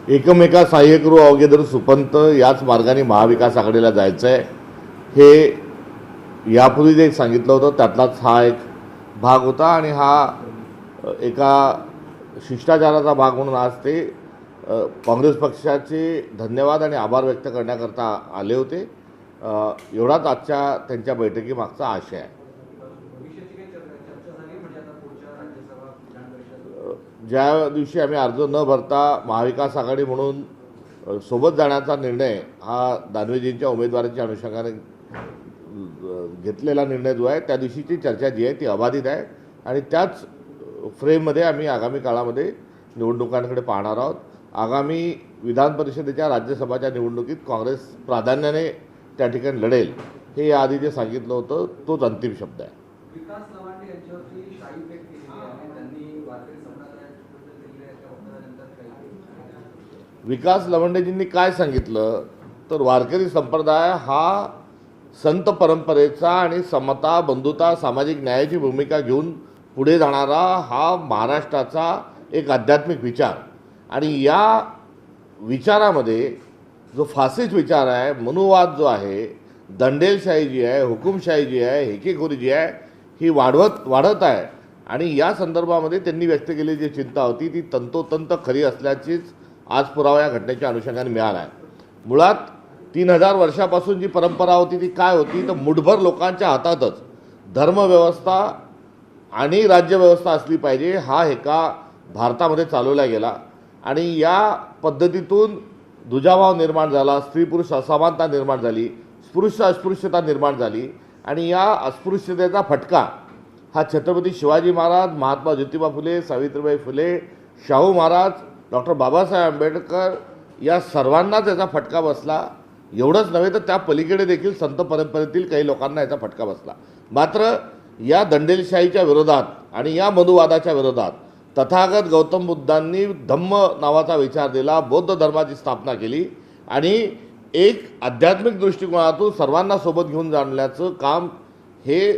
एकमेका सहाय्य करू अवघे सुपंत याच मार्गाने महाविकास आघाडीला जायचं आहे हे यापूर्वी जे सांगितलं होतं त्यातलाच हा एक भाग होता आणि हा एका शिष्टाचाराचा भाग म्हणून आज ते काँग्रेस पक्षाचे धन्यवाद आणि आभार व्यक्त करण्याकरता आले होते. एवढाच आजच्या त्यांच्या बैठकीमागचा आशय आहे. ज्या दिवशी आम्ही अर्ज न भरता महाविकास आघाडी म्हणून सोबत जाण्याचा निर्णय हा दानवेजींच्या उमेदवाराच्या अनुषंगाने घेतलेला निर्णय जो आहे त्या दिवशीची चर्चा जी आहे ती अबाधित आहे आणि त्याच फ्रेममध्ये आम्ही आगामी काळामध्ये निवडणुकांकडे पाहणार आहोत. आगामी विधान परिषदेच्या राज्यसभाच्या निवडणुकीत काँग्रेस प्राधान्याने त्या ठिकाणी लढेल हे याआधी जे सांगितलं होतं तोच अंतिम शब्द आहे. विकास लवंडेजींनी काय सांगितलं तर वारकरी संप्रदाय हा संत परंपरेचा आणि समता बंधुता सामाजिक न्यायाची भूमिका घेऊन पुढे जाणारा हा महाराष्ट्राचा एक आध्यात्मिक विचार आणि या विचारामध्ये जो फासिस्ट विचार आहे, मनुवाद जो आहे, दंडेलशाही जी आहे, हुकुमशाही जी आहे, हेकेखोरी जी आहे ही वाढत आहे आणि या संदर्भामध्ये त्यांनी व्यक्त केलेली जी चिंता होती ती तंतोतंत खरी असल्याचीच आज पुरावा या घटनेच्या अनुषंगाने मिळाला आहे. मुळात 3000 वर्षापासून जी परंपरा होती ती काय होती तर मुठभर लोकांच्या हातातच धर्मव्यवस्था आणि राज्यव्यवस्था असली पाहिजे हा हेका भारतामध्ये चालवला गेला आणि या पद्धतीतून दुजाभाव निर्माण झाला, स्त्री पुरुष असमानता निर्माण झाली, स्पृश्य अस्पृश्यता निर्माण झाली आणि या अस्पृश्यतेचा फटका हा छत्रपती शिवाजी महाराज, महात्मा ज्योतिबा फुले, सावित्रीबाई फुले, शाहू महाराज, डॉक्टर बाबासाहेब आंबेडकर या सर्वांनाच याचा फटका बसला. एवढंच नव्हे तर त्या पलीकडे देखील संत परंपरेतील काही लोकांना याचा फटका बसला. मात्र या दंडेलशाहीच्या विरोधात आणि या मनुवादाच्या विरोधात तथागत गौतम बुद्धांनी धम्म नावाचा विचार दिला, बौद्ध धर्माची स्थापना केली आणि एक आध्यात्मिक दृष्टिकोनातून सर्वांना सोबत घेऊन जाण्याचं काम हे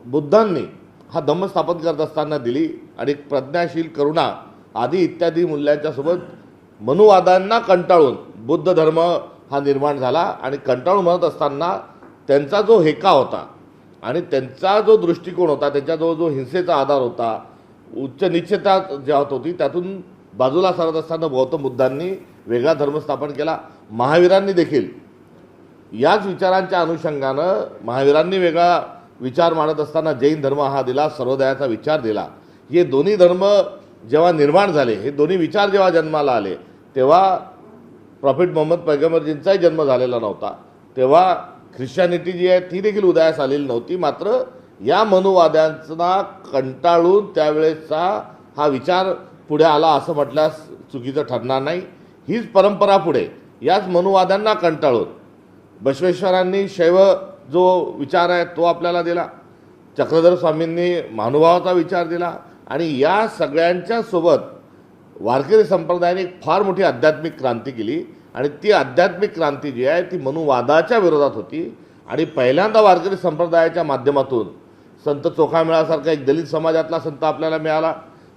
बुद्धांनी हा धम्म स्थापन करत असताना दिली आणि प्रज्ञाशील करुणा आदी इत्यादी मूल्यांच्या सोबत मनुवादांना कंटाळून बुद्ध धर्म हा निर्माण झाला आणि कंटाळून म्हणत असताना त्यांचा जो हेका होता आणि त्यांचा जो दृष्टिकोन होता, त्यांच्याजवळ जो हिंसेचा आधार होता, उच्च निश्चितता ज्या होती त्यातून बाजूला सरत असताना गौतम बुद्धांनी वेगळा धर्म स्थापन केला. महावीरांनी देखील याच विचारांच्या अनुषंगानं महावीरांनी वेगळा विचार मांडत असताना जैन धर्म हा दिला, सर्वोदयाचा विचार दिला. हे दोन्ही धर्म जेव्हा निर्माण झाले, हे दोन्ही विचार जेव्हा जन्माला आले तेव्हा प्रॉफिट मोहम्मद पैगंबरजींचाही जन्म झालेला नव्हता, तेव्हा ख्रिश्चॅनिटी जी आहे ती देखील उदयास आलेली नव्हती. मात्र या मनुवाद्यांना कंटाळून त्यावेळेसचा हा विचार पुढे आला असं म्हटल्यास चुकीचं ठरणार नाही. हीच परंपरा पुढे याच मनुवाद्यांना कंटाळून बसवेश्वरांनी शैव जो विचार आहे तो आपल्याला दिला, चक्रधर स्वामींनी महानुभावाचा विचार दिला आणि या सगळ्यांच्या सोबत वारकरी संप्रदायाने एक फार मोठी आध्यात्मिक क्रांती केली आणि ती आध्यात्मिक क्रांती जी आहे ती मनुवादाच्या विरोधात होती आणि पहिल्यांदा वारकरी संप्रदायाच्या माध्यमातून संत चोखामेळासारखा एक दलित समाजातला संत आपल्याला मिळाला.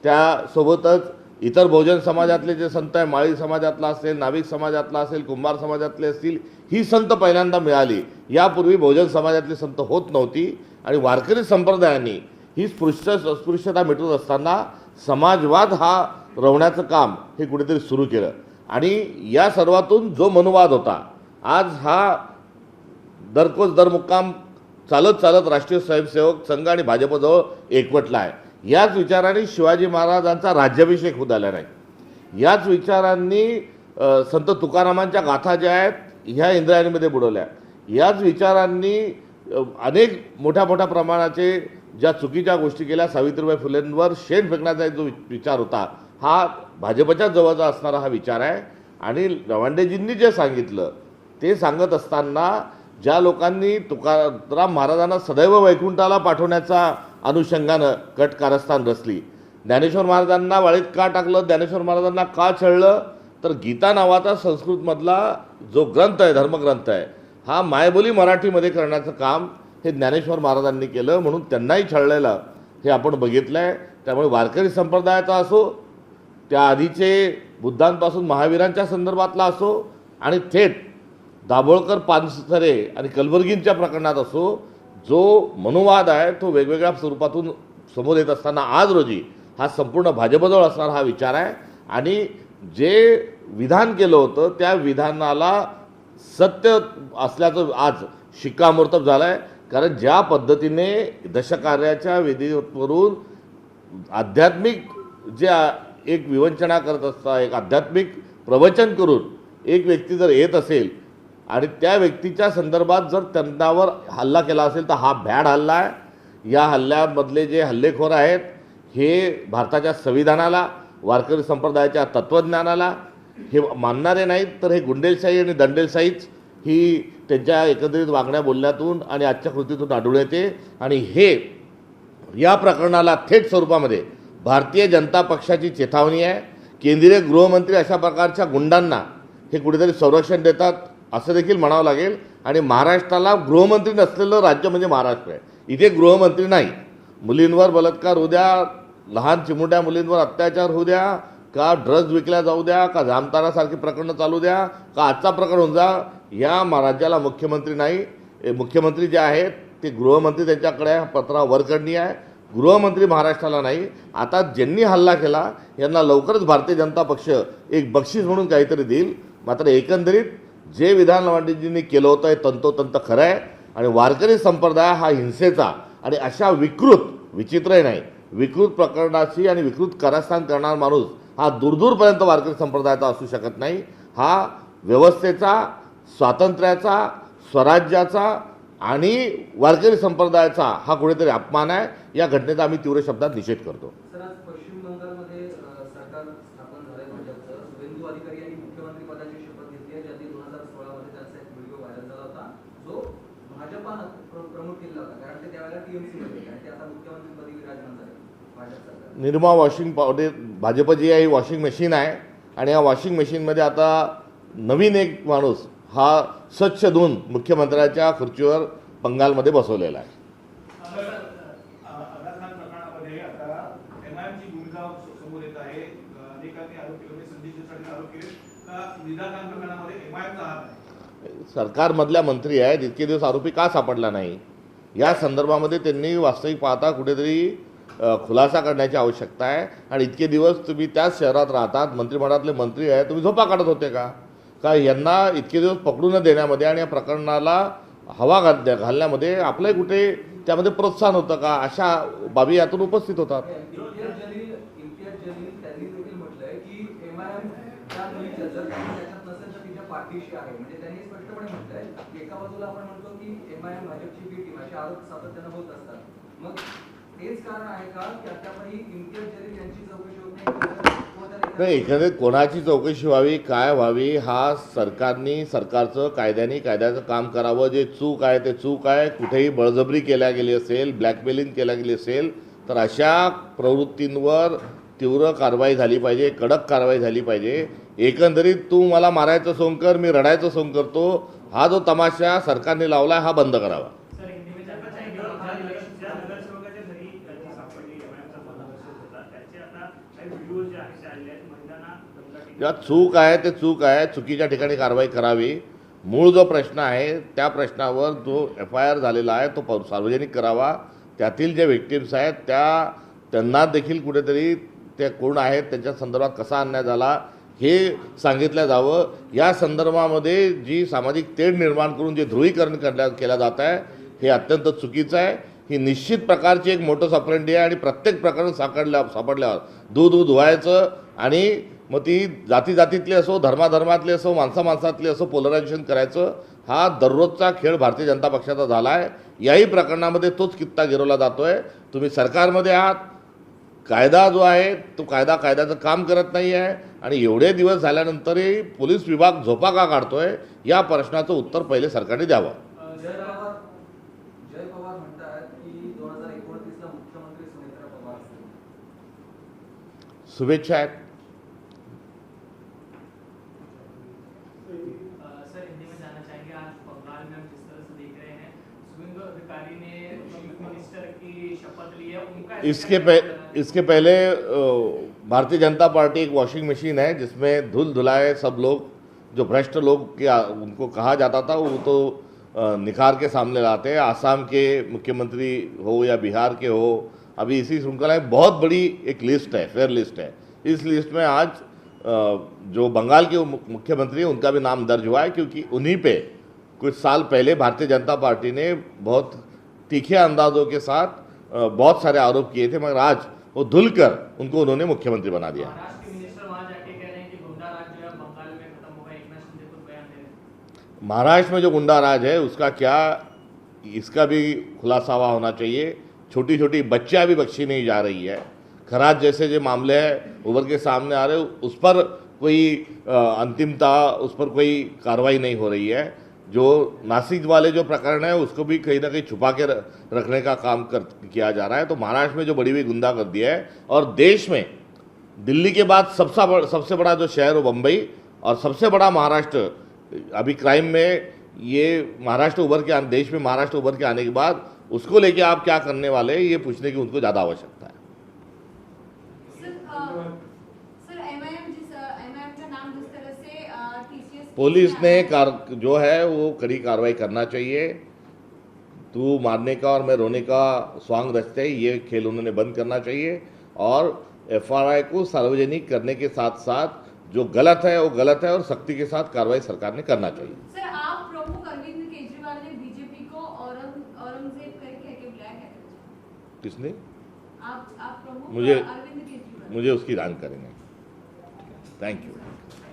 त्यासोबतच इतर बहुजन समाजातले जे संत आहे, माळी समाजातला असेल, नाभिक समाजातला असेल, कुंभार समाजातले असतील, ही संत पहिल्यांदा मिळाली. यापूर्वी बहुजन समाजातली संत होत नव्हती आणि वारकरी संप्रदायाने ही अस्पृश्यता मिटवत असताना समाजवाद हा रवण्याचं काम हे कुठेतरी सुरू केलं आणि या सर्वातून जो मनुवाद होता आज हा दरकोज दरमुक्काम चालत चालत राष्ट्रीय स्वयंसेवक संघ आणि भाजपजवळ एकवटला आहे. याच विचारांनी शिवाजी महाराजांचा राज्याभिषेक होत आला नाही. याच विचारांनी संत तुकारामांच्या गाथा ज्या आहेत ह्या इंद्रायणीमध्ये बुडवल्या. याच विचारांनी अनेक मोठ्या प्रमाणाचे ज्या चुकीच्या गोष्टी केल्या, सावित्रीबाई फुलेंवर शेण फेकण्याचा जो विचार होता हा भाजपच्या जवळचा असणारा हा विचार आहे. आणि लवंडेजींनी जे सांगितलं ते सांगत असताना ज्या लोकांनी तुकाराम महाराजांना सदैव वैकुंठाला पाठवण्याचा अनुषंगानं कट कारस्थान रचली, ज्ञानेश्वर महाराजांना वाळीत का टाकलं, ज्ञानेश्वर महाराजांना का छळलं, तर गीता नावाचा संस्कृतमधला जो ग्रंथ आहे, धर्मग्रंथ आहे, हा मायबोली मराठीमध्ये करण्याचं काम हे ज्ञानेश्वर महाराजांनी केलं म्हणून त्यांनाही छळलेलं हे आपण बघितलं आहे. त्यामुळे वारकरी संप्रदायाचा असो त्या आधीचे बुद्धांपासून महावीरांच्या संदर्भातला असो आणि थेट दाभोळकर पानसरे आणि कलबुर्गींच्या प्रकरणात असो, जो मनुवाद आहे तो वेगवेगळ्या स्वरूपातून समोर येत असताना आज रोजी हा संपूर्ण भाजपजवळ असणारा हा विचार आहे आणि जे विधान केलं होतं त्या विधानाला सत्य असल्याचं आज शिक्कामोर्तब झालं आहे. कारण ज्या पद्धतीने दशकार्याच्या वेदीवरून आध्यात्मिक जे एक विवंचना करत असता, एक आध्यात्मिक प्रवचन करून एक व्यक्ती जर येत असेल आणि त्या व्यक्तीच्या संदर्भात जर त्यांच्यावर हल्ला केला असेल तर हा भ्याड हल्ला आहे. या हल्ल्यामधले जे हल्लेखोर आहेत हे भारताच्या संविधानाला, वारकरी संप्रदायाच्या तत्त्वज्ञानाला हे मानणारे नाहीत, तर हे गुंडेलशाही आणि दंडेलशाहीच ही त्यांच्या एकत्रित वागण्या बोलण्यातून आणि आजच्या कृतीतून आढळून येते. आणि हे या प्रकरणाला थेट स्वरूपामध्ये भारतीय जनता पक्षाची चेतावणी आहे. केंद्रीय गृहमंत्री अशा प्रकारच्या गुंडांना हे कुठेतरी संरक्षण देतात असं देखील म्हणावं लागेल. आणि महाराष्ट्राला गृहमंत्री नसलेलं राज्य म्हणजे महाराष्ट्र आहे. इथे गृहमंत्री नाही. मुलींवर बलात्कार होऊ द्या, लहान चिमुरड्या मुलींवर अत्याचार होऊ द्या, का ड्रग्ज विकल्या जाऊ द्या, का जामतारासारखी प्रकरणं चालू द्या, का आजचा प्रकरण होऊन जा, या राज्याला मुख्यमंत्री नाही. मुख्यमंत्री जे आहेत ते गृहमंत्री त्यांच्याकडे आहे, पत्रा वरकडणी आहे. गृहमंत्री महाराष्ट्राला नाही. आता ज्यांनी हल्ला केला यांना लवकरच भारतीय जनता पक्ष एक बक्षीस म्हणून काहीतरी देईल. मात्र एकंदरीत जे विधान लावंडेजींनी केलं होतं हे तंतोतंत खरं आहे. आणि वारकरी संप्रदाय हा हिंसेचा आणि अशा विचित्रही नाही, विकृत प्रकरणाची आणि विकृत कारस्थान करणारा माणूस हा दूरदूरपर्यंत वारकरी संप्रदायाचा असू शकत नाही. हा व्यवस्थेचा, स्वातंत्र्याचा, स्वराज्याचा आणि वारकरी संप्रदायाचा हा कुठेतरी अपमान आहे. या घटनेचा आम्ही तीव्र शब्दात निषेध करतो. सर, आज पश्चिम बंगालमध्ये सरकार स्थापन झालंय भाजपचं. शुभेंदू अधिकारी यांनी मुख्यमंत्री पदाची शपथ घेतली आहे, ज्याची 2016 मध्ये त्यांचा एक व्हिडिओ व्हायरल झाला होता, जो भाजपानं प्रमोट केला होता. कारण ते त्यावेळेला टीएमसी मध्ये आणि ते आता मुख्यमंत्रीपदी विराजमान झाले भाजप सरकार. निर्मा वॉशिंग पावडर भाजप जी आहे ही वॉशिंग मशीन आहे आणि या वॉशिंग मशीनमध्ये आता नवीन एक माणूस हा स्वच्छ धुवून मुख्यमंत्र्याच्या खुर्चीवर बंगालमध्ये बसवलेला आहे. सरकारमधल्या मंत्री आहेत, इतके दिवस आरोपी का सापडला नाही या संदर्भामध्ये त्यांनी वास्तविक पाहता कुठेतरी खुलासा करण्याची आवश्यकता आहे. आणि इतके दिवस तुम्ही त्याच शहरात राहतात, मंत्रिमंडळातले मंत्री आहे, तुम्ही झोपा काढत होते का यांना इतके दिवस पकडून देण्यामध्ये आणि या प्रकरणाला हवा घालण्यामध्ये आपलं कुठे त्यामध्ये प्रोत्साहन होतं का? अशा बाबी यातून उपस्थित होतात. इम्तियाज जलील त्यांनी देखील म्हटलंय की एमआयएम त्या मुलीच्या जर त्याच्यात नसेल तर तिच्या पाठीशी आहे. म्हणजे त्यांनी स्पष्टपणे म्हटलंय की एका बाजूला आपण म्हणतो की एमआयएम भाजपची बी टीम, असे आरोप सातत्यानं होत असतात. मग तेच कारण आहे का की अद्यापही इम्तियाज जलील यांची चौकशी होत नाही? एखाद्या कोणाची चौकशी व्हावी, काय व्हावी, हा सरकारचं कायद्याचं काम करावं. जे चूक आहे ते चूक आहे. कुठेही बळजबरी केल्या गेली असेल, ब्लॅकमेलिंग केल्या गेली असेल तर अशा प्रवृत्तींवर तीव्र कारवाई झाली पाहिजे, कडक कारवाई झाली पाहिजे. एकंदरीत तू मला मारायचं सोंग कर, मी रडायचं सोंग करतो, हा जो तमाशा सरकारने लावला हा बंद करावा. जेव्हा चूक आहे ते चूक आहे, चुकीच्या ठिकाणी कारवाई करावी. मूळ जो प्रश्न आहे त्या प्रश्नावर जो FIR झालेला आहे तो सार्वजनिक करावा. त्यातील जे विक्टिम्स आहेत त्यांना देखील कुठेतरी ते कोण आहेत, त्यांच्या संदर्भात कसा अन्याय झाला हे सांगितलं जावं. या संदर्भामध्ये जी सामाजिक तेढ निर्माण करून जे ध्रुवीकरण केलं जात आहे हे अत्यंत चुकीचं आहे. ही निश्चित प्रकारची एक मोटस ऑपरेंडी आहे आणि प्रत्येक प्रकरण सापडल्यावर दूध धुवायचं आणि मग ती जातीतली असो, धर्मातली असो, माणसातली असो पोलरायझेशन करायचं, हा दररोजचा खेळ भारतीय जनता पक्षाचा झाला आहे. याही प्रकरणामध्ये तोच कित्ता गिरवला जातो आहे. तुम्ही सरकारमध्ये आहात, कायदा जो आहे तो कायद्याचं काम करत नाही आहे आणि एवढे दिवस झाल्यानंतरही पोलीस विभाग झोपा का काढतोय या प्रश्नाचं उत्तर पहिले सरकारने द्यावं. जय पवार म्हणतात की 2029 ला मुख्यमंत्री सुनेत्रा पवार असतील. शुभेच्छा आहेत. सर, हिंदी में जानना चाहेंगे, आज बंगाल में हम जिस तरह से देख रहे हैं शुभेंदु अधिकारी ने चीफ मिनिस्टर की शपथ ली है, उनका इसके पहले भारतीय जनता पार्टी एक वॉशिंग मशीन है जिसमें धुल धुलाए सब लोग, जो भ्रष्ट लोग के उनको कहा जाता था वो तो निखार के सामने लाते हैं। आसाम के मुख्यमंत्री हो या बिहार के हो, अभी इसी श्रृंखला में बहुत बड़ी एक लिस्ट है, फेयर लिस्ट है। इस लिस्ट में आज जो बंगाल के मुख्यमंत्री हैं उनका भी नाम दर्ज हुआ है, क्योंकि उन्हीं पे कुछ साल पहले भारतीय जनता पार्टी ने बहुत तीखे अंदाजों के साथ बहुत सारे आरोप किए थे, मगर आज वो धुलकर उनको उन्होंने मुख्यमंत्री बना दिया। महाराष्ट्र के मिनिस्टर वहां जाके कह रहे हैं कि गुंडा राज जो है बंगाल में खत्म होगा, एक नाथ शिंदे को बयान दे रहे हैं। महाराष्ट्र में जो गुंडा राज है उसका क्या, इसका भी खुलासा हुआ होना चाहिए। छोटी छोटी बच्चियां भी बख्शी नहीं जा रही है। खराज जैसे जो मामले हैं उभर के सामने आ रहे, उस पर कोई अंतिमता, उस पर कोई कार्रवाई नहीं हो रही है। जो नासिक वाले जो प्रकरण है उसको भी कहीं ना कहीं छुपा के रखने का काम किया जा रहा है। तो महाराष्ट्र में जो बड़ी हुई गुंडागर्दी है, और देश में दिल्ली के बाद सबसे बड़ा जो शहर हो बम्बई, और सबसे बड़ा महाराष्ट्र अभी क्राइम में, ये महाराष्ट्र उभर के देश में महाराष्ट्र उभर के आने के बाद उसको लेके आप क्या करने वाले हैं, ये पूछने की उनको ज़्यादा आवश्यकता है। पुलिस ने जो है वो कड़ी कार्रवाई करना चाहिए। तू मारने का और मैं रोने का स्वांग रचते, ये खेल उन्होंने बंद करना चाहिए, और एफआरआई को सार्वजनिक करने के साथ साथ जो गलत है वो गलत है, और सख्ती के साथ कार्रवाई सरकार ने करना चाहिए। सर, आप प्रमुख अरविंद केजरीवाल ने बीजेपी को औरंगजेब करके बुलाया है? किसने? आप प्रमुख मुझे अरविंद केजरीवाल। मुझे उसकी जान करेंगे। Thank you.